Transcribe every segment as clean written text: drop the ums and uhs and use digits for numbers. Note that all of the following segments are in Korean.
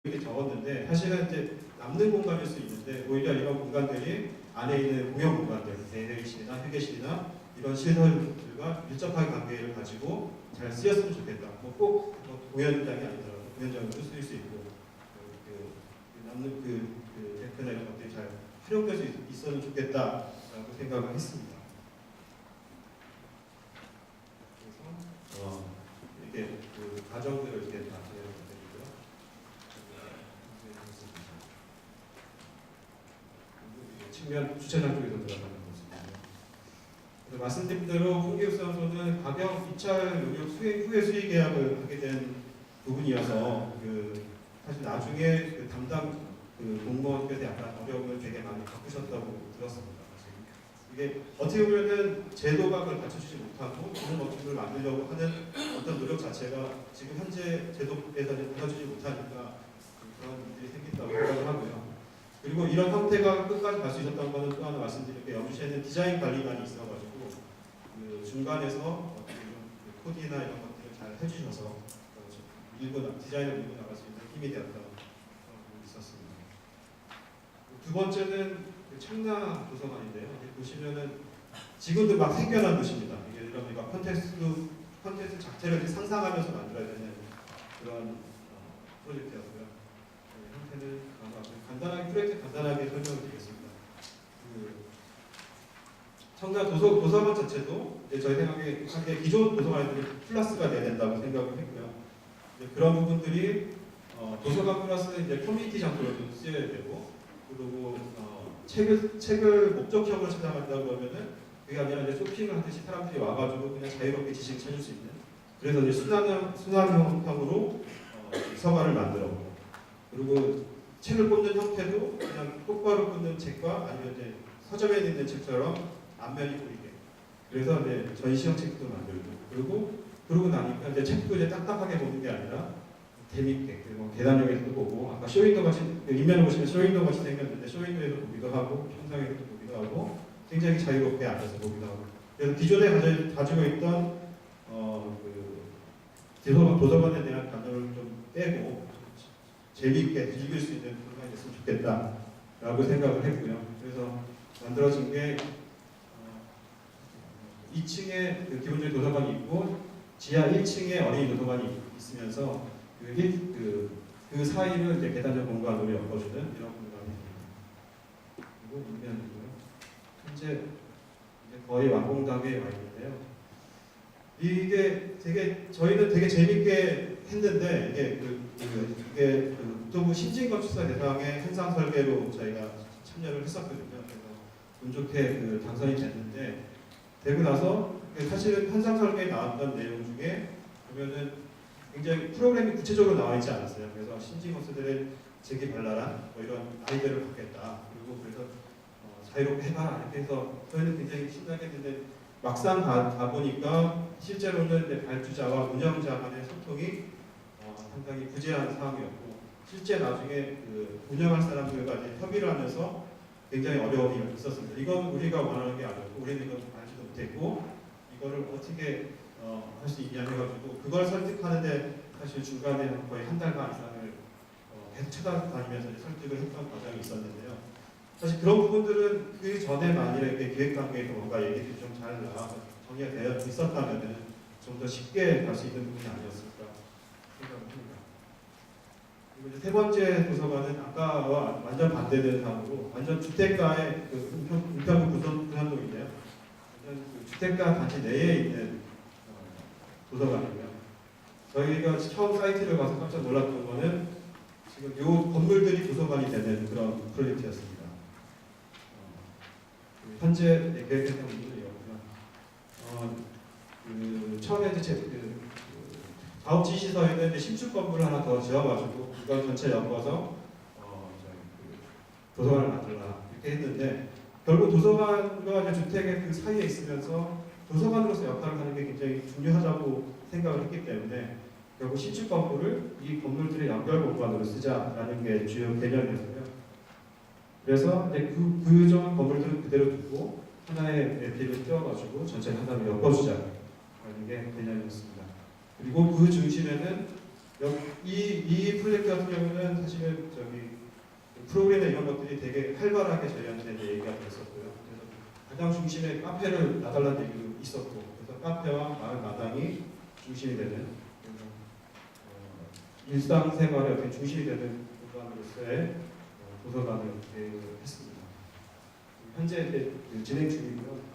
이렇게 적었는데 사실은 이제 남는 공간일 수 있는데 오히려 이런 공간들이 안에 있는 공용 공간들, 대회의실이나 회계실이나 이런 시설들과 밀접한 관계를 가지고 잘 쓰였으면 좋겠다. 꼭 공연장이 아니더라도 공연장으로 쓰일 수 있고 남는 데크나 이런 것들이 잘 활용될 수 있었으면 좋겠다라고 생각을 했습니다. 그래서 이렇게 과정들을 이렇게 다 제안드리고요. 측면 주차장 쪽에서 들어가는 모습이고요. 말씀드린 대로 홍기욱사무소는 가격 입찰 용역 후에 수의 계약을 하게 된 부분이어서 사실 나중에 담당 공무원께서 약간 어려움을 되게 많이 겪으셨다고 들었습니다. 이게 어떻게 보면은 제도가 그걸 갖춰주지 못하고 그런 법칙을 만들려고 하는 어떤 노력 자체가 지금 현재 제도에서 받아주지 못하니까 그런 일들이 생긴다고 생각을 하고요. 그리고 이런 형태가 끝까지 갈 수 있었던 거는 또 하나 말씀드릴 게 영주시에는 디자인 관리관이 있어가지고 중간에서 코디나 이런 것들을 잘 해주셔서 디자인을 밀고 나갈 수 있는 힘이 되었던 부분이 있었습니다. 두 번째는 청라 도서관인데요. 보시면은 지금도 막 생겨난 곳입니다. 이게 우리가 콘텐츠 자체를 상상하면서 만들어야 되는 그런 프로젝트였고요. 형태는 간단하게 프로젝트 간단하게 설명을 드리겠습니다. 청라 도서관 자체도 저희 생각에 기존 도서관들이 플러스가 돼야 된다고 생각을 했고요. 그런 부분들이 도서관 플러스 이제 커뮤니티 장소로도 쓰여야 되고 그리고 책을 목적형으로 찾아간다고 하면은 그게 아니라 이제 쇼핑을 하듯이 사람들이 와가지고 그냥 자유롭게 지식을 찾을 수 있는 그래서 이제 순환형으로 서가를 만들었고 그리고 책을 꽂는 형태도 그냥 똑바로 꽂는 책과 아니면 이제 서점에 있는 책처럼 앞면이 보이게 그래서 이제 전시형 책도 만들고 그러고 나니까 이제 책도 이제 딱딱하게 보는 게 아니라 재밌게 그리고 계단역에서도 보고 아까 쇼윈도 같이 인면을 보시면 쇼윈도 같이 생겼는데 쇼윈도에도 보기도 하고 평상에도 보기도 하고 굉장히 자유롭게 앉아서 보기도 하고 그래서 기존에 가지고 있던 도서관에 대한 관념을 좀 빼고 재미있게 즐길 수 있는 공간이 됐으면 좋겠다라고 생각을 했고요. 그래서 만들어진 게 2층에 기본적인 도서관이 있고 지하 1층에 어린이 도서관이 있으면서 그 사이를 이제 계단적 공간으로 엮어주는 이런 공간입니다. 그리고 인면이고요. 현재 이제 거의 완공 단계에 와 있는데요. 이게 저희는 되게 재밌게 했는데 이게 국토부 신진건축사 대상의 현상 설계로 저희가 참여를 했었거든요. 그래서 운 좋게 당선이 됐는데 되고 나서 사실은 현상 설계에 나왔던 내용 중에 보면은 굉장히 프로그램이 구체적으로 나와 있지 않았어요. 그래서 신진건축들의 재기발랄한 이런 아이디어를 갖겠다. 그리고 그래서 자유롭게 해봐라 이렇게 해서 저희는 굉장히 신나게 했는데 막상 가보니까 실제로는 이제 발주자와 운영자 간의 소통이 상당히 부재한 상황이었고 실제 나중에 운영할 사람들과 이제 협의를 하면서 굉장히 어려움이 있었습니다. 이건 우리가 원하는 게 아니었고 우리는 이건 알지도 못했고 이거를 어떻게 할 수 있냐 해가지고 그걸 설득하는데 사실 중간에 거의 한 달간 이상을 계속 찾아다니면서 설득을 했던 과정이 있었는데요. 사실 그런 부분들은 그 전에 만일에 이렇게 기획 단계에서 뭔가 얘기들이 좀 잘 나와서 정리가 되어 있었다면 좀 더 쉽게 갈 수 있는 부분이 아니었을까 생각을 합니다. 그리고 이제 세 번째 도서관은 아까와 완전 반대되는 상황으로 완전 주택가의 은평구 구현동인데요. 주택가 단지 내에 있는 도서관이고요. 저희가 처음 사이트를 가서 깜짝 놀랐던 거는 지금 이 건물들이 도서관이 되는 그런 프로젝트였습니다. 현재 계획했던 부분은 이거고요. 처음에 이제 사업 지시서에는 신축 건물을 하나 더 지어가지고 이걸 전체 엮어서 도서관을 만들라 이렇게 했는데 결국 도서관과 주택의 그 사이에 있으면서 도서관으로서 역할을 하는 게 굉장히 중요하다고 생각을 했기 때문에 결국 신축 건물을 이 건물들의 연결 공간으로 쓰자라는 게 주요 개념이었어요. 그래서 이제 그 건물들은 그대로 두고 하나의 에피를 띄워가지고 전체를 하나로 엮어주자라는 게 개념이었습니다. 그리고 그 중심에는 이 프로젝트 같은 경우는 사실은 저기 프로그램이나 이런 것들이 되게 활발하게 저희한테 이제 얘기가 됐었고요. 그래서 가장 중심에 카페를 놔달라는 얘기도 있었고, 그래서 카페와 마을 마당이 중심이 되는, 일상생활의 어떤 중심이 되는 공간으로서의 도서관을 계획을 했습니다. 현재 이제 진행 중이고요.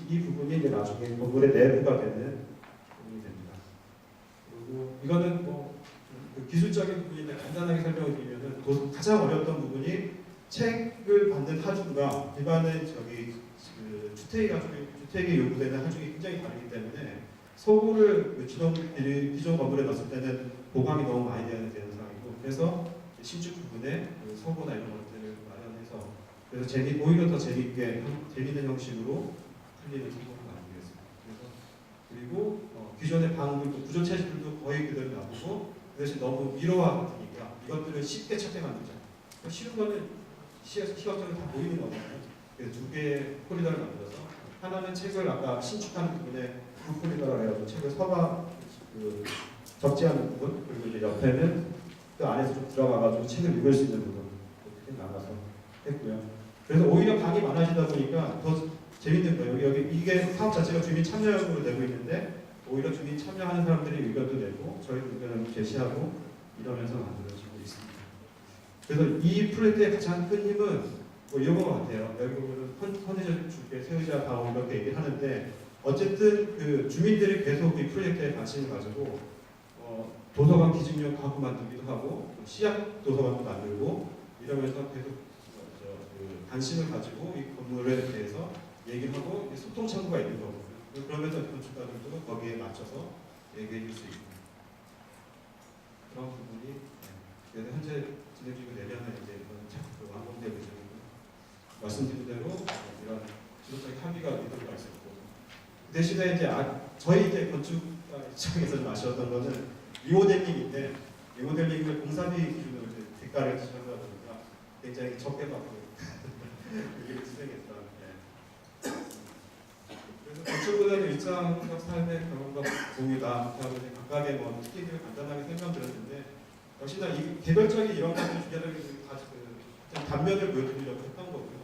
이 부분이 이제 나중에 건물의 내부가 되는 부분이 됩니다. 그리고 이거는 그 기술적인 부분인데 간단하게 설명을 드리면은 가장 어려웠던 부분이 책을 받는 하중과 일반의 그 주택이 요구되는 하중이 굉장히 다르기 때문에 서구를 기존 건물에 넣었을 때는 보강이 너무 많이 되는 상황이고, 그래서 신축 부분에 서고나 이런 것들을 마련해서 그래서 오히려 더 재미있는 형식으로 풀리는 성공을 만들겠습니다. 그리고 기존의 방들도 구조 체질도 거의 그대로 놔두고 그 대신 너무 미로와 같으니까 이것들을 쉽게 찾게 만들자. 쉬운 거는 시각적으로 다 보이는 거거든요. 그래서 두 개의 코리더를 만들어서 하나는 책을 아까 신축하는 부분에 두 코리더라 해가지고 책을 그 적재하는 부분, 그리고 이제 옆에는 그 안에서 좀 들어가가지고 책을 읽을 수 있는 부분 이렇게 나눠서 했고요. 그래서 오히려 방이 많아지다 보니까 더 재밌는 거예요. 여기 이게 사업 자체가 주민 참여형으로 되고 있는데 오히려 주민 참여하는 사람들이 의견도 내고 저희 의견을 제시하고 이러면서 만들어지고 있습니다. 그래서 이 프로젝트의 가장 큰 힘은 이런 것 같아요. 여기 보면 헌해져 줄게 세우자 다오 이렇게 얘기를 하는데 어쨌든 그 주민들이 계속 이 프로젝트에 관심을 가지고 도서관 기증용 가구 만들기도 하고 시약 도서관도 만들고 이러면서 계속 관심을 가지고 이 건물에 대해서 얘기를 하고 소통 창구가 있는 거거든요. 그러면서 건축가들도 거기에 맞춰서 얘기해 줄 수 있고 그런 부분이 그래서 현재 진행 중이고 내년에 이제 완공될 예정이고 말씀드린 대로 이런 지속적인 합의가 이루어질 수 있고 그 대신에 이제 저희 이제 건축가 입장에서 좀 아쉬웠던 거는 리모델링인데 리모델링을 공사비 기준으로 대가를 지정하다 보니까 굉장히 적게 받고 그게 수행했다. 그래서 건축보다는 일상적 삶의 경험과 공유다. 각각의 특기들을 간단하게 설명드렸는데 역시나 이 개별적인 이런 것들 주제를 단면을 보여드리려고 했던 거고요.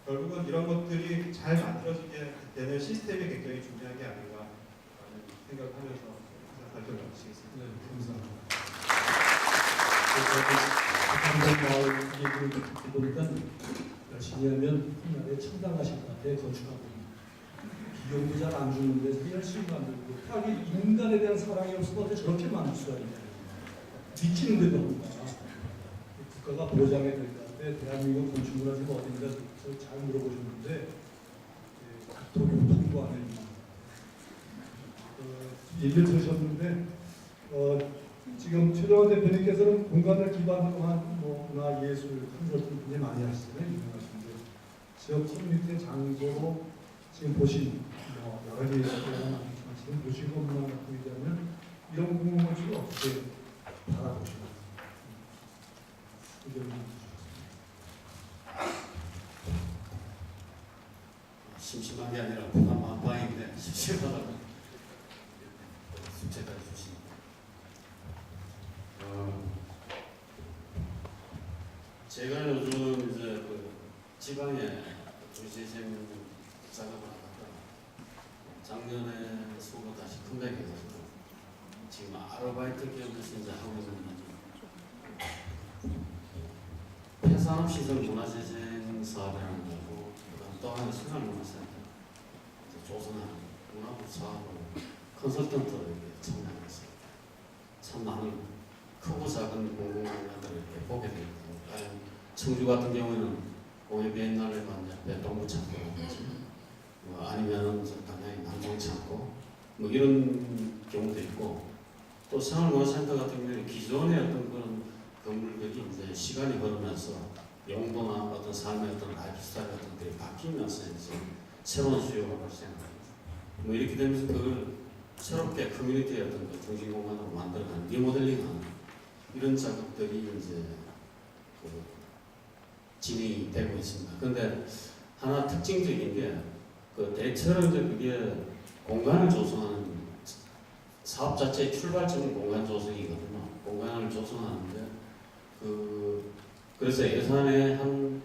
결국은 이런 것들이 잘 만들어지게 되는 시스템이 굉장히 중요한 게 아닌가라는 생각을 하면서 발표를 마치겠습니다. 네, 감사합니다. 마을 얘기를 듣고 보니까 열심히 하면 옛날에 청당하실 것 같아요. 건축하고 비용도 잘 안 주는데 열심히 만들고 하긴 인간에 대한 사랑이 없어도 어떻게 저렇게 만들 수가 있냐. 미치는 데도 없다. 국가가 보장해야 될 것 같아. 대한민국 건축문화 지금 어딘가 잘 물어보셨는데 각도교 통과하는 얘기를 들으셨는데 지금 최정환 대표님께서는 공간을 기반으로 한 문화, 예술, 컨설팅 굉장히 많이 하시잖아요. 유명하신데 지역 커뮤니티의 장소로 지금 보신 여러 가지 예술가 많지만 지금 보시고 문화 갖고 얘기하면 이런 공간을 지금 어떻게 바라보시나요? 심심한 게 아니라 부담 만빵인데 심심하다고 숙제까지 주시니까 제가 요즘 이제 그 지방에 주재생 작업을 하다가 작년에 수고 다시 컴백해가지고 지금 아르바이트 겸해서 이제 하고 있는 폐산업시설 문화재생 사업이라는 거고 그다음 또 하나 수산문화센터 조선하는 문화부 사업으로 컨설턴트로 이렇게 참여했어요. 참 많은 크고 작은 공공공간들을 이렇게 보게 되거든요. 청주 같은 경우에는 공예 비엔날레 관련 동부창고라든지 아니면 당연히 남성창고 이런 경우도 있고 또 생활문화센터 같은 경우에는 기존의 어떤 그런 건물들이 이제 시간이 흐르면서 용도나 어떤 삶의 어떤 라이프 스타일 같은 것들이 바뀌면서 이제 새로운 수요가 발생합니다. 이렇게 되면서 그걸 새롭게 커뮤니티의 어떤 그 중심 공간으로 만들어가는 리모델링하는 이런 작업들이 이제 진행이 되고 있습니다. 그런데 하나 특징적인 게 대체로 이제 그게 공간을 조성하는 사업 자체의 출발점은 공간 조성이거든요. 공간을 조성하는데 그래서 예산의 한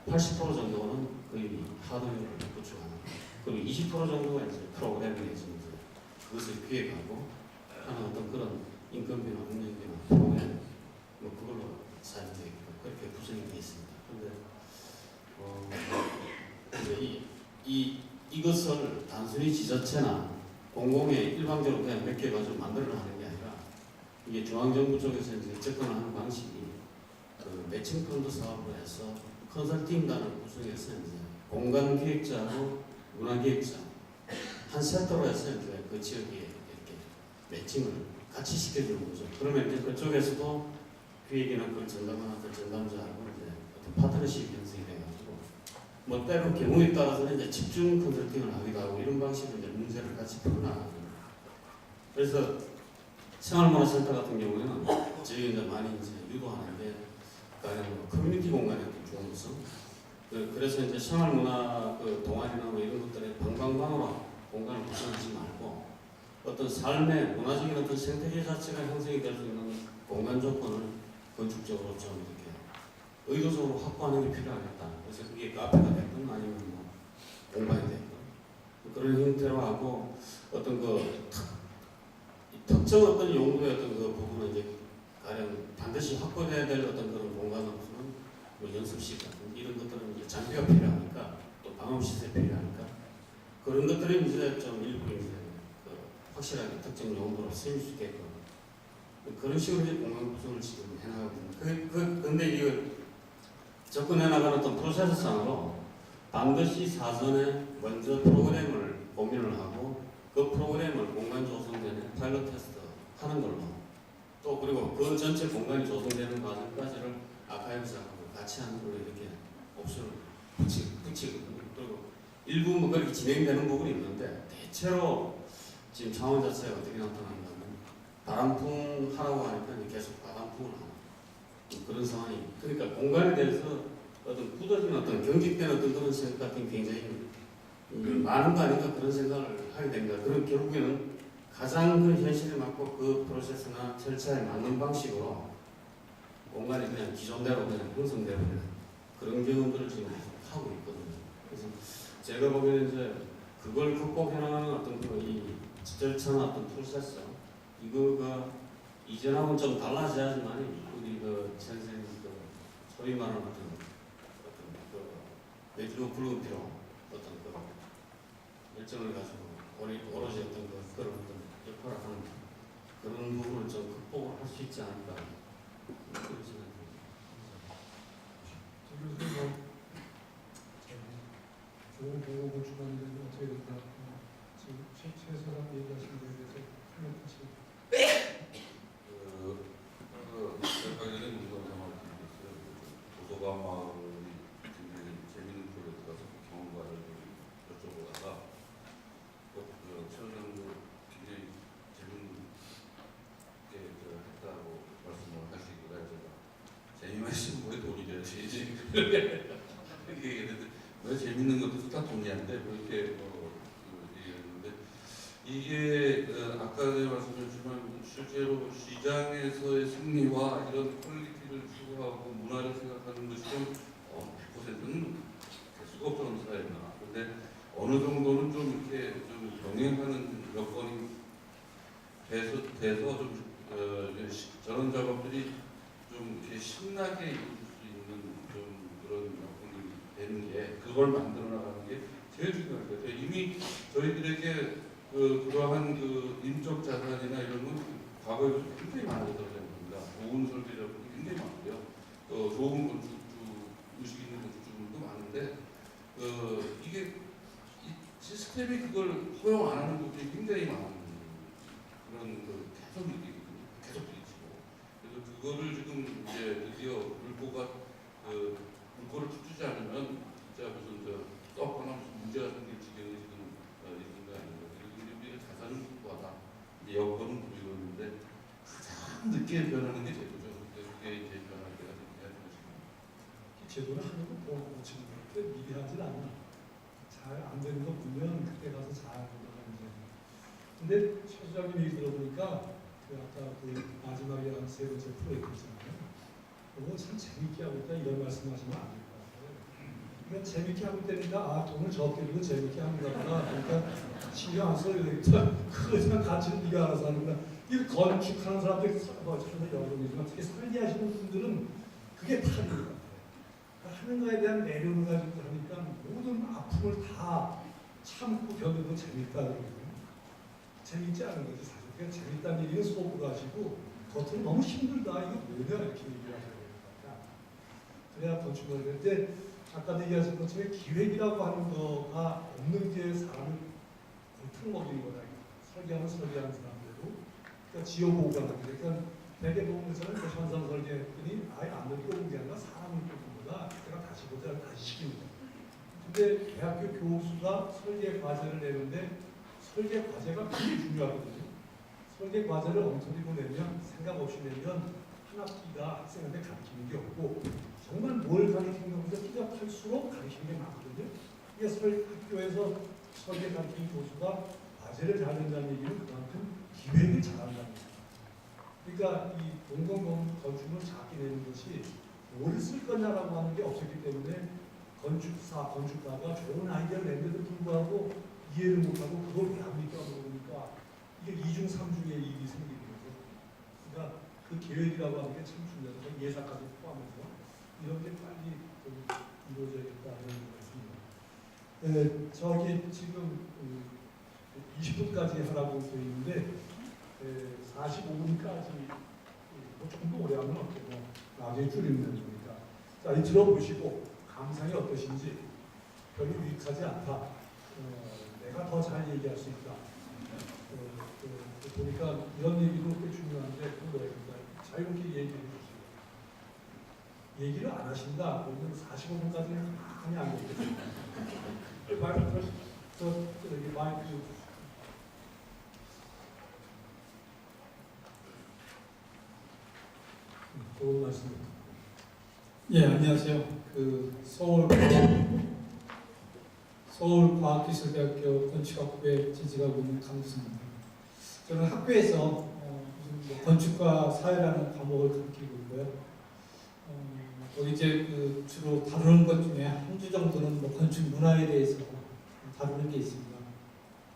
80% 정도는 거의 하드웨어를 구축하는 그리고 20% 정도가 이제 프로그래밍에서 이제 그것을 기획하고 하는 어떤 그런 인건비나 운영비나 프로그램 뭐 그걸로 사용되어 있고 그렇게 구성이 되어 있습니다. 그런데 이것을 단순히 지자체나 공공에 일방적으로 그냥 몇 개 가지고 만들어 하는 게 아니라 이게 중앙정부 쪽에서 이제 접근하는 방식이 그 매칭 펀드 사업을 해서 컨설팅단을 구성해서 이제 공간 기획자하고 문화 기획자 한 세트로 해서 이제 그 지역에 이렇게 매칭을 같이 시켜주는 거죠. 그러면 이제 그쪽에서도 기획이나 그걸 전담하는 어떤 전담자하고 이제 어떤 파트너십 형성이 돼가지고 뭐 때로 경우에 따라서는 이제 집중 컨설팅을 하기도 하고 이런 방식으로 이제 문제를 같이 풀어나가는. 그래서 생활문화센터 같은 경우에는 저희 이제 많이 이제 유도하는 게 커뮤니티 공간의 중요성. 그래서 이제 생활문화 그 동아리나 뭐 이런 것들에 방방방으로 공간을 구성하지 말고 어떤 삶의 문화적인 어떤 생태계 자체가 형성이 될 수 있는 공간 조건을 건축적으로 좀 이렇게 의도적으로 확보하는 게 필요하겠다. 그래서 그게 카페가 됐든 아니면 뭐 공간이 됐든 그런 형태로 하고 어떤 그 특정 어떤 용도의 어떤 그 부분은 이제 가령 반드시 확보해야 될 어떤 그런 공간으로서는 뭐 연습실 같은 이런 것들은 이제 장비가 필요하니까 또 방음 시설이 필요하니까 그런 것들은 이제 좀 일부 이제 그 확실하게 특정 용도로 쓰일 수 있게끔 그런 식으로 이제 공간 구성을 지금 해나가고 있습니다. 근데 이거 접근해 나가는 어떤 프로세스상으로 반드시 사전에 먼저 프로그램을 고민을 하고 그 프로그램을 공간 조성되는 파일럿 테스트 하는 걸로 또 그리고 그 전체 공간이 조성되는 과정까지를 아카이브사하고 같이 하는 걸로 이렇게 옵션을 붙이거든요. 그리고 일부 뭐 그렇게 진행되는 부분이 있는데 대체로 지금 상황 자체가 어떻게 나타나냐면 바람풍 하라고 하니까 계속 바람풍을 하는 그런 상황이. 그러니까 공간에 대해서 어떤 굳어진 어떤 경직된 어떤 그런 생각 같은 게 굉장히 많은 거 아닌가 그런 생각을 하게 됩니다. 그럼 결국에는 가장 그 현실에 맞고 그 프로세스나 절차에 맞는 방식으로 공간이 그냥 기존대로 그냥 형성되고 있는 그런 경험들을 지금 하고 있거든요. 그래서 제가 보기에는 이제 그걸 극복해 나가는 어떤 이 절차나 어떤 프로세스 이거가 이전하고는 좀 달라져야지만 우리 그 선생님 그 소위 말하는 어떤 그 내주고 붉은 피로 어떤 그 열정을 가지고 오로지 어떤 그런 어떤 역할을 하는 그런 부분을 좀 극복을 할 수 있지 않을까 그런 생각이 지금 뭐 좋은 공공 건축하는데 어떻게 된다. 지금 최 소장 얘기하신 거에 대해서 생각하시고. 제가 이런 상황을 드리겠어요. 도서관 마을이 굉장히 재밌는 프로젝트라서 그 경험과를 여쭤보다가 최원장도 굉장히 재밌게 했다고 말씀을 하시길래 제가 재미만 있으면 뭐에 돈이 돼야지 이렇게 얘기했는데 왜 재밌는 것도 다 돈이 안 돼? 뭐 이렇게 얘기했는데 이게 아까 말씀하셨지만 실제로 시장에서의 승리와 이런 퀄리티를 추구하고 문화를 생각하는 것이 좀 100%는 될 수가 없는 사회구나. 근데 어느 정도는 좀 이렇게 좀 병행하는 여건이 돼서 좀 저런 작업들이 좀 이렇게 신나게 이룰 수 있는 좀 그런 여건이 되는 게 그걸 만들어 나가는 게 제일 중요한 것 같아요. 이미 저희들에게 그러한 그 인적 자산이나 이런 건 과거에 굉장히 많아졌다고 생각합니다. 좋은 설계자분이 굉장히 많고요. 좋은 건축주, 의식 있는 건축주들도 많은데 이게 이 시스템이 그걸 허용 안 하는 부분이 굉장히 많은 그런 계속 느끼거든요. 계속 부딪히고. 그래서 그거를 지금 이제 드디어 물꼬를 툭주지 않으면 진짜 무슨 떡거나 무슨 문제가 생길 지경이 지금 있는 거 아닌가. 그리고 우리의 자산은 확보하다. 이제 여건은 부리고 있는데 가장 늦게 변하는 게 제도죠. 그게 이제 변할 때가 돼야 되는 것입니다. 제도를 하는 거 고치는 거 미리 하진 않아. 잘 안 되는 거 보면 그때 가서 잘 보다가 이제. 근데 최 소장님 얘기 들어보니까 그 아까 그 마지막에 한 세 번째 프로젝트 있잖아요. 그거 참 재밌게 하고 있다 이런 말씀하시면 안 될 것 같아요. 그러니까 재밌게 하고 있다니까 아 돈을 적게 들고 재밌게 하는가 보다. 그러니까 신경 안 써요. 그거 참 가치는 네가 알아서 하는구나. 이 건축하는 사람들 저는 여러분이지만 특히 설계하시는 분들은 그게 탈인 것 같아요. 그러니까 하는 거에 대한 매력을 가지고 하니까 모든 아픔을 다 참고 견뎌도 재밌다 그러거든요. 재밌지 않은 거지 사실. 그러니까 재밌다는 얘기는 속으로 하시고 겉으로 너무 힘들다 이거 뭐냐 이렇게 얘기를 하셔야 됩니다. 그래야 건축을 할 때 아까도 얘기하신 것처럼 기획이라고 하는 거가 없는 게 사람을 골탕 먹이는 거다. 설계하는 사람들도 그러니까 지어보고가 그러니까 대개 보면 저는 현상 설계했더니 아예 안 뽑은 게 아니라 사람을 뽑은 거다. 제가 다시 보자 다시 시키는 거다. 근데 대학교 교수가 설계 과제를 내는데 설계 과제가 되게 중요하거든요. 설계 과제를 엉터리로 내면 생각 없이 내면 한 학기가 학생한테 가르치는 게 없고 정말 뭘 가르치는 것보다 키가 클수록 가르치는 게 많거든요. 그러니까 학교에서 설계 가르치는 교수가 과제를 잘 낸다는 얘기는 그만큼 기획을 잘한다는 거예요. 그러니까 이 공공건축을 작게 내는 것이 뭘 쓸 거냐라고 하는 게 없었기 때문에 건축가가 좋은 아이디어를 낸데도 불구하고 이해를 못하고 그걸 왜 합니까? 그러니까 이게 이중 삼중의 일이 생기는 거죠. 그러니까 그 계획이라고 하는 게 참 중요하죠. 예산까지 포함해서 이런 게 빨리 좀 이루어져야겠다는 말씀입니다. 저기 지금 20분까지 하라고 되어 있는데 45분까지 조금 더 오래 하면 어때요? 나중에 줄이면 되니까. 자, 이 들어보시고 감상이 어떠신지 별로 유익하지 않다. 내가 더 잘 얘기할 수 있다. 보니까 이런 얘기도 꽤 중요한데 자유롭게 얘기해 주시고 얘기를 안 하신다. 그러면 45분까지는 가만히 안 계시겠습니다. 여기 마이크 좋은 말씀입니다. 예, 안녕하세요. 서울과학기술대학교 건축학부에 재직하고 있는 강수입니다. 저는 학교에서 건축과 사회라는 과목을 가르치고 있고요. 거기 이제 주로 다루는 것 중에 한 주 정도는 건축 문화에 대해서 다루는 게 있습니다.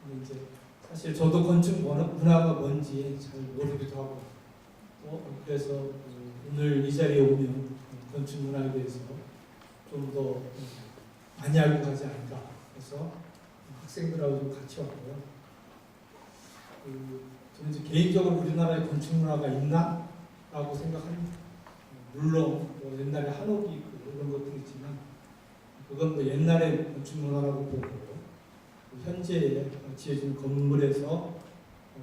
근데 이제 사실 저도 건축 문화가 뭔지 잘 모르기도 하고 그래서 오늘 이 자리에 오면 건축 문화에 대해서 좀 더 많이 알고 가지 않을까. 그래서 학생들하고 좀 같이 왔고요. 저는 이제 개인적으로 우리나라에 건축 문화가 있나? 라고 생각합니다. 물론 옛날에 한옥이 있고 이런 것도 있지만 그건 옛날에 건축 문화라고 보고 현재 지어진 건물에서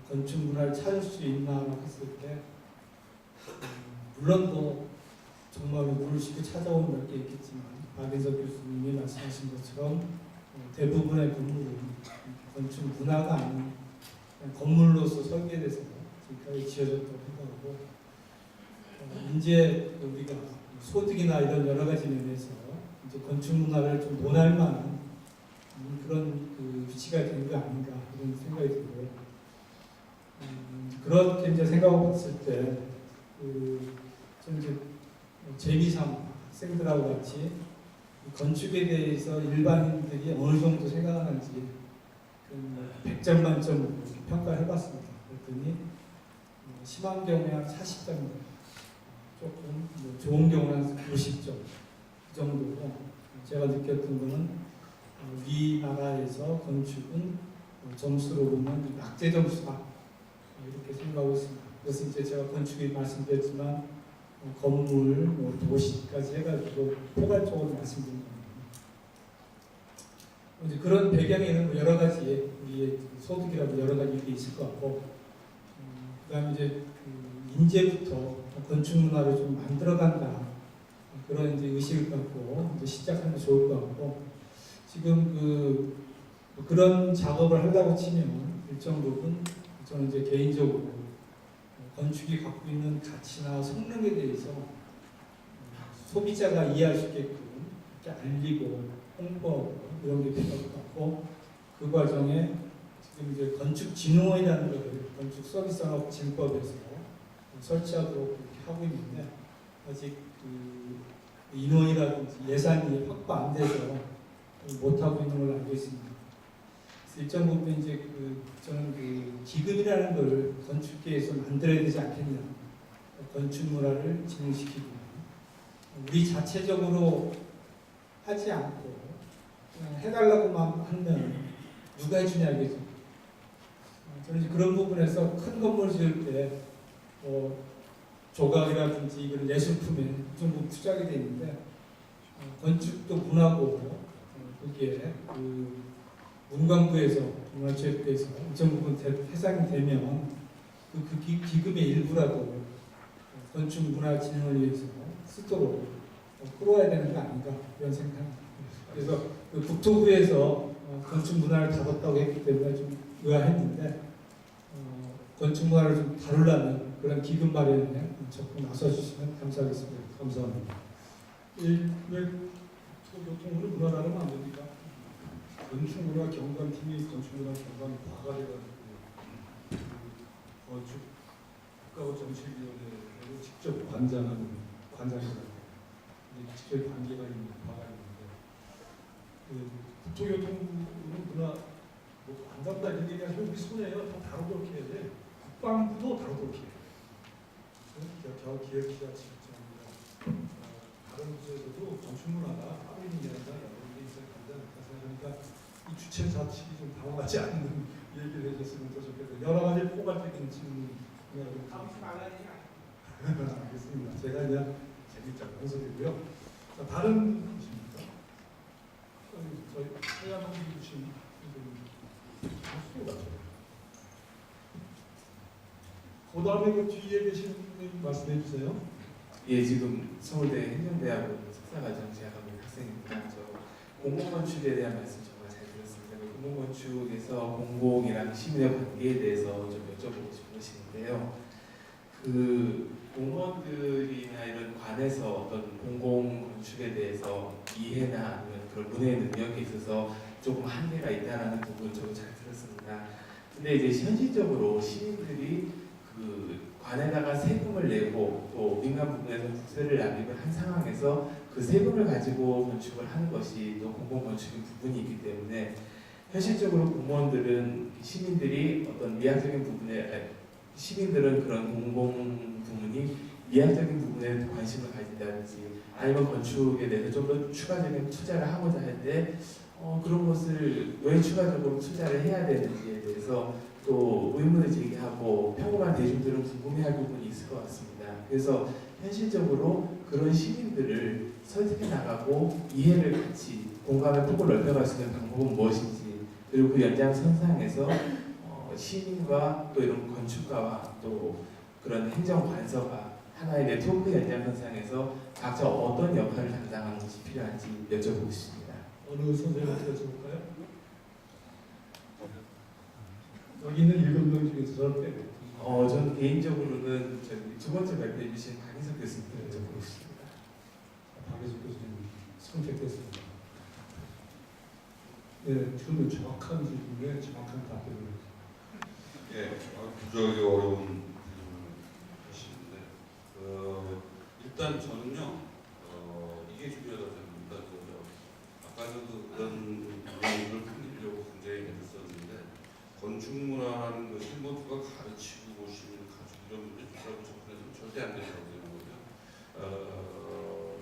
건축 문화를 찾을 수 있나라고 했을 때 물론 정말 모르시고 찾아온 몇 개 있겠지만 박인석 교수님이 말씀하신 것처럼 대부분의 건물은 건축 문화가 아닌 건물로서 설계돼서 지금까지 지어졌다고 생각하고 이제 우리가 소득이나 이런 여러 가지 면에서 이제 건축 문화를 좀 논할 만한 그런 위치가 된 게 아닌가 이런 생각이 들고요. 그렇게 이제 생각해 봤을 때 저는 이제 재미삼 학생들하고 같이 건축에 대해서 일반인들이 어느 정도 생각하는지 100점 만점 평가를 해봤습니다. 그랬더니 심한 경우에 한 40점, 조금 좋은 경우는 한 50점 그 정도고 제가 느꼈던 거는 우리나라에서 건축은 점수로 보면 약재 점수다 이렇게 생각하고 있습니다. 그래서 이제 제가 건축에 말씀드렸지만 건물, 도시까지 해가지고 포괄적으로 말씀드린 겁니다. 이제 그런 배경에는 여러 가지 우리의 소득이라고 여러 가지 일이 있을 것 같고, 그다음에 이제 인제부터 건축 문화를 좀 만들어간다 그런 이제 의식을 갖고 이제 시작하면 좋을 것 같고, 지금 그런 작업을 하려고 치면 일정 부분 저는 이제 개인적으로 건축이 갖고 있는 가치나 성능에 대해서 소비자가 이해할 수 있게끔 이렇게 알리고 홍보하고 이런 게 필요할 것 같고, 그 과정에 지금 이제 건축진흥원이라는 걸 건축 서비스산업 진법에서 설치하도록 이렇게 하고 있는데 아직 그 인원이라든지 예산이 확보 안 돼서 못 하고 있는 걸로 알고 있습니다. 그래서 일정 부분 이제 저는 그 기금이라는 걸 건축계에서 만들어야 되지 않겠냐. 건축 문화를 진흥시키고 우리 자체적으로 하지 않고 그냥 해달라고만 하면 누가 해주냐겠죠. 저는 이제 그런 부분에서 큰 건물 지을 때 조각이라든지 이런 예술품에 전부 투자하게 돼 있는데 건축도 문화고 거기에 그 문광부에서 문화체육부에서 일정 부분 해상이 되면 그 기금의 일부라도 건축 문화 진흥을 위해서 쓰도록 끌어와야 되는 거 아닌가 이런 생각합니다. 그래서 그 국토부에서 건축 문화를 다뤘다고 했기 때문에 좀 의아했는데 건축 문화를 좀 다루려면 그런 기금 마련에 적극 나서주시면 감사하겠습니다. 감사합니다. 왜 교통으로 문화라는 안 됩니까? 건축문화 경관팀이 건축문화 경관과가 돼가지고 건축 국가정책위원회로 직접 관장이라고 직접 관계가 있는 과가 있는데 국토교통부는 문화 안 담다 이런 얘기가 우리 손해요. 다 다루도록 해야 돼. 국방부도 다루도록 해야 돼. 기획기자청이나 다른 부서에서도 건축문화가 따로 있는 게 아니라 여러 개 있어야 한다 생각하니까 이 주체 자식이 좀 당황하지 않는 얘기를 해줬으면 더 좋겠어요. 여러 가지 포괄적인 질문 알겠습니다. 제가 그냥 재밌자고 한 소리고요. 자, 다른 분이십니까? 저희 서양한 분이신 분이 같아요. 그 다음에 그 뒤에 계신 분이 말씀해 주세요. 예, 지금 서울대 행정대학원 석사과정 재학하고 있는 학생입니다. 저 공공건축에 대한 말씀 정말 잘 들었습니다. 그 공공건축에서 공공이랑 시민의 관계에 대해서 좀 여쭤보고 싶은 것인데요. 그 공무원들이나 이런 관에서 어떤 공공건축에 대해서 이해나 아니면 그런 문해의 능력에 있어서 조금 한계가 있다는 부분 저도 잘 들었습니다. 근데 이제 현실적으로 시민들이 그 관에다가 세금을 내고 또 민간 부분에서 국세를 납입을 한 상황에서 그 세금을 가지고 건축을 하는 것이 또 공공건축의 부분이 기 때문에 현실적으로 공무원들은 시민들이 어떤 미학적인 부분에 시민들은 그런 공공 부문이 미학적인 부분에 관심을 가진다든지 아니면 건축에 대해서 좀 더 추가적인 투자를 하고자 할 때 그런 것을 왜 추가적으로 투자를 해야 되는지에 대해서 또 의문을 제기하고 평범한 대중들은 궁금해할 부분이 있을 것 같습니다. 그래서 현실적으로 그런 시민들을 설득해 나가고 이해를 같이 공감의 폭을 넓혀갈 수 있는 방법은 무엇인지 그리고 그 연장선상에서 시민과 또 이런 건축가와 또 그런 행정관서가 하나의 네트워크 연장선상에서 각자 어떤 역할을 담당하는 것이 필요한지 여쭤보고 싶습니다. 어느 선생님한테 여쭤볼까요? 여기 있는 7명 중에서 저를 빼고. 저는 개인적으로는 두 번째 발표해 주신 박인석 교수님께 여쭤보고 싶습니다. 박인석 교수님 선택됐습니다. 네, 지금 정확한 질문에 정확한 답변을 해주세요. 예, 부족하게 어려운 질문을 하시는데 일단 저는요 이게 중요하다고 생각합니다. 아까도 그런 부분을 풀리려고 굉장히 애썼는데 건축문화라는 것이 누가 가르치고 시민을 가지고 이런 문제라고 접근해서는 절대 안 된다고 생각하고요.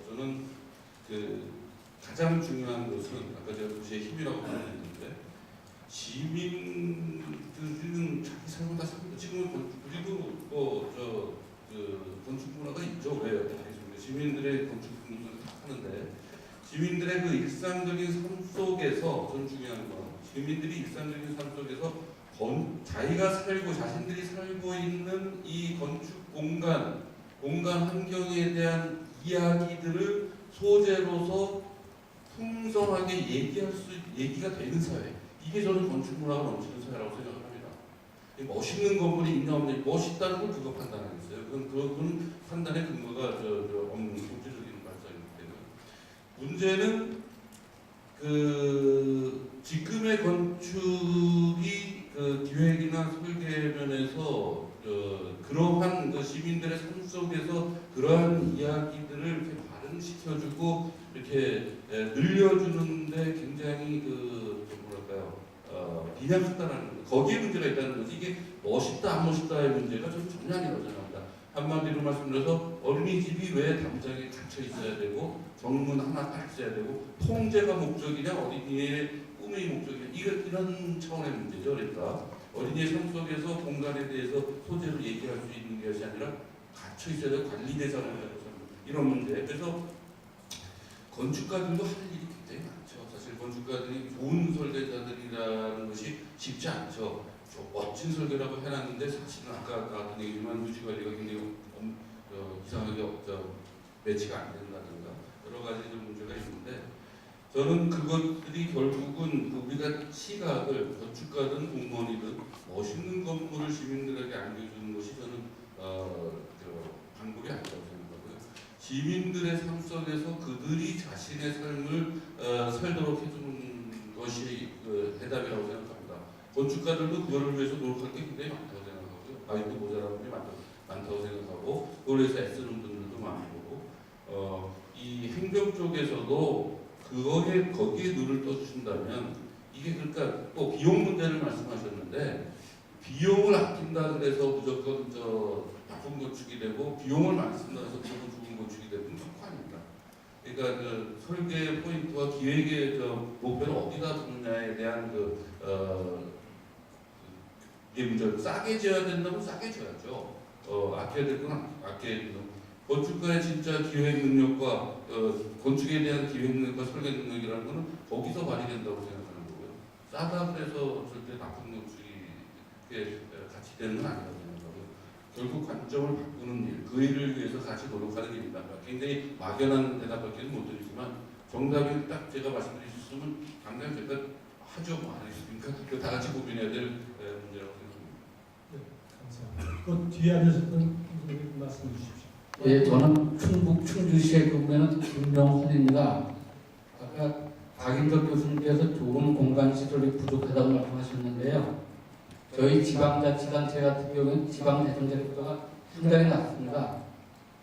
저는 그 가장 중요한 것은 아까 제가 도시의 힘이라고 말했는데 시민들은 자기 삶을 다 삽니다. 지금 우리도 건축 문화가 있죠. 왜요? 시민들의 건축 문화를 다 하는데 시민들의 그 일상적인 삶 속에서 전 중요한 건 시민들이 일상적인 삶 속에서 자기가 살고 자신들이 살고 있는 이 건축 공간 환경에 대한 이야기들을 소재로서 풍성하게 얘기가 되는 사회. 이게 저는 건축 문화가 넘치는 사회라고 생각을 합니다. 멋있는 건물이 있냐 없냐 멋있다는 걸 그거 판단하겠어요. 그건 판단의 근거가 없는 경제적인 발상이기 때문에 문제는 그 지금의 건축이 그 기획이나 설계 면에서 가르쳐주고 이렇게 늘려주는데 굉장히 좀 뭐랄까요 빈약하다는 거기에 문제가 있다는 거지. 이게 멋있다 안 멋있다의 문제가 저는 전혀 아니라고 생각합니다. 한마디로 말씀드려서 어린이집이 왜 담장에 갇혀 있어야 되고 정문 하나 딱 있어야 되고 통제가 목적이냐 어린이의 꿈이 목적이냐 이런 차원의 문제죠. 그러니까 어린이의 삶 속에서 공간에 대해서 소재로 얘기할 수 있는 것이 아니라 갇혀 있어야 되고 관리 대상을 가지고 이런 문제. 그래서 건축가들도 할 일이 굉장히 많죠. 사실 건축가들이 좋은 설계자들이라는 것이 쉽지 않죠. 멋진 설계라고 해놨는데 사실은 아까 나왔던 얘기지만 유지관리가 굉장히 이상하게 매치가 안 된다든가 여러 가지 좀 문제가 있는데 저는 그것들이 결국은 우리가 시각을 건축가든 공무원이든 멋있는 건물을 시민들에게 안겨주는 것이 저는 방법이 아니라고 생각하고요. 시민들의 삶 속에서 그들이 자신의 삶을 살도록 해주는 것이 해답이라고 생각합니다. 건축가들도 그거를 위해서 노력할 게 굉장히 많다고 생각하고요. 아직도 모자란 분이 많다고 생각하고 그걸 위해서 애쓰는 분들도 많고 이 행정 쪽에서도 거기에 눈을 떠주신다면 이게 그러니까 또 비용 문제를 말씀하셨는데 비용을 아낀다 그래서 무조건 나쁜 건축이 되고 비용을 많이 쓴다 해서 무조건 좋은 건축이 되는 속환입니다. 그러니까 그 설계 포인트와 기획의 목표를 어디다 두느냐에 대한 이게 문제고 싸게 지어야 된다면 싸게 지어야죠. 아껴야 될 건 아껴야 된다. 건축가의 진짜 기획 능력과 건축에 대한 기획 능력과 설계 능력이라는 것은 거기서 발휘된다고 생각하는 거고요. 싸다 그래서 절대 나쁜 건축이 같이 되는 건 아니라고 생각하고요. 결국 관점을 바꾸는 일, 그 일을 위해서 같이 노력하는 일이다. 굉장히 막연한 대답밖에는 못 드리지만 정답이 딱 제가 말씀드릴 수 있으면 당장 제가 하죠 뭐 아니겠습니까? 다 같이 고민해야 될 문제라고 생각합니다. 네, 감사합니다. 그 뒤에 앉으셨던 분들 말씀 주십시오. 예, 저는 충북 충주시에 근무하는 김명훈입니다. 아까 박인덕 교수님께서 좋은 공간 시설이 부족하다고 말씀하셨는데요. 저희 지방자치단체 같은 경우는 지방재정제도가 상당히 낮습니다.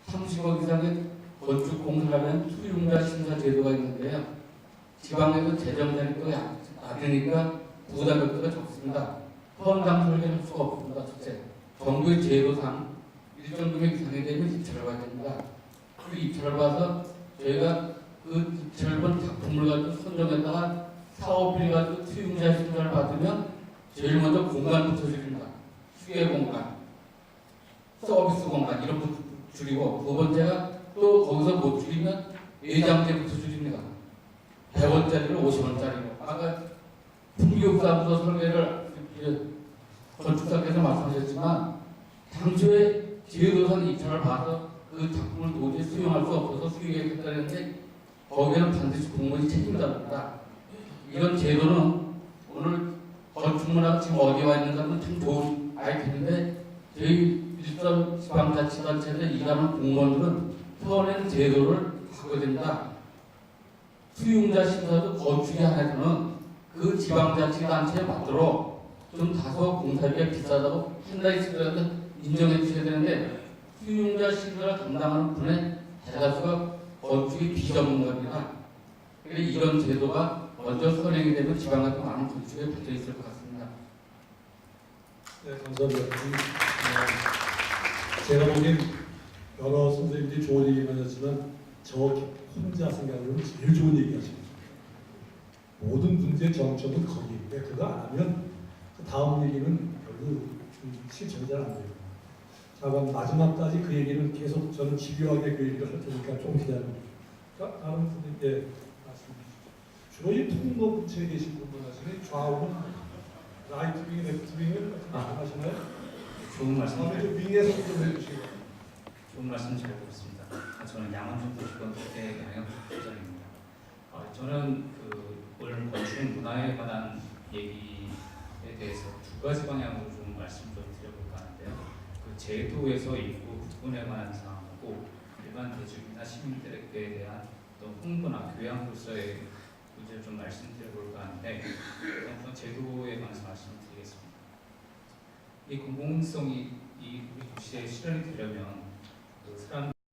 30억 이상의 건축 공사를 하면 수용자 심사 제도가 있는데요. 지방에서 재정자료가 낮으니까 부담액도가 적습니다. 헌당 설계할 수가 없습니다. 첫째, 정부의 제도상 일정 금액 이상이 되면 입찰을 받아야 됩니다. 그 입찰을 봐서 저희가 그 입찰을 본 작품을 가지고 선정했다가 사업비를 가지고 수용자 심사를 받으면 제일 먼저 공간 붙여줍니다. 수계 공간, 서비스 공간 이런 거 줄이고 두 번째가 또 거기서 못 줄이면 예장제 붙여줍니다. 100원짜리를 50원짜리로. 아까 풍기업사부터 설계를 건축사께서 말씀하셨지만 당초에 지회도상 입찰을 봐서 그 작품을 도저히 수용할 수 없어서 수용했다는데 거기에는 반드시 공무원이 책임집니다. 이런 제도는 오늘 건축문화가 지금 어디 와 있는가는 참 좋은 아이템인데 저희 일선 지방자치단체에서 일하는 공무원들은 서울에는 제도를 바꿔야 됩니다. 수용자 심사도 건축에 한해서는 그 지방자치단체에 맞도록 좀 다소 공사비가 비싸다고 판단이 있으더라도 인정해 주셔야 되는데 수용자 심사를 담당하는 분의 대다수가 건축이 비전문가입니다. 그래서 이런 제도가 먼저 선행이 되면 지방에도 많은 건축에 붙어 있을 것 같습니다. 네, 감사합니다. 제가 보기엔 여러 선생님들이 좋은 얘기만 하지만 저 혼자 생각하면 제일 좋은 얘기 하십니다. 모든 문제의 정점은 거기인데 그거 안 하면 그 다음 얘기는 별로 실천이 잘 안 돼요. 자, 그럼 마지막까지 그 얘기는 계속 저는 집요하게 그 얘기를 할 테니까 좀 기다려주세요. 자, 다른 분들께 말씀 주시죠. 주로 이 통로부채에 계신 분들 하시네. 좌우는 라이트 윙, 레프트 윙을 하시나요? 좋은 말씀 다음에 좀 윙에서 좀 해주시고. 좋은 말씀 잘 들었습니다. 저는 양원준 도시권 국대 경영 부장입니다. 저는 오늘 건축 문화에 관한 얘기에 대해서 두 가지 방향으로 좀 말씀 좀 드려볼까 하는데요. 그 제도에서 일부 부분에 관한 사항하고 일반 대중이나 시민들에 대한 어떤 홍보나 교양으로서의 문제를 좀 말씀드려볼까 하는데 우선 제도에 관해서 말씀드리겠습니다. 이 공공성이 이 우리 도시에 실현이 되려면 그 사람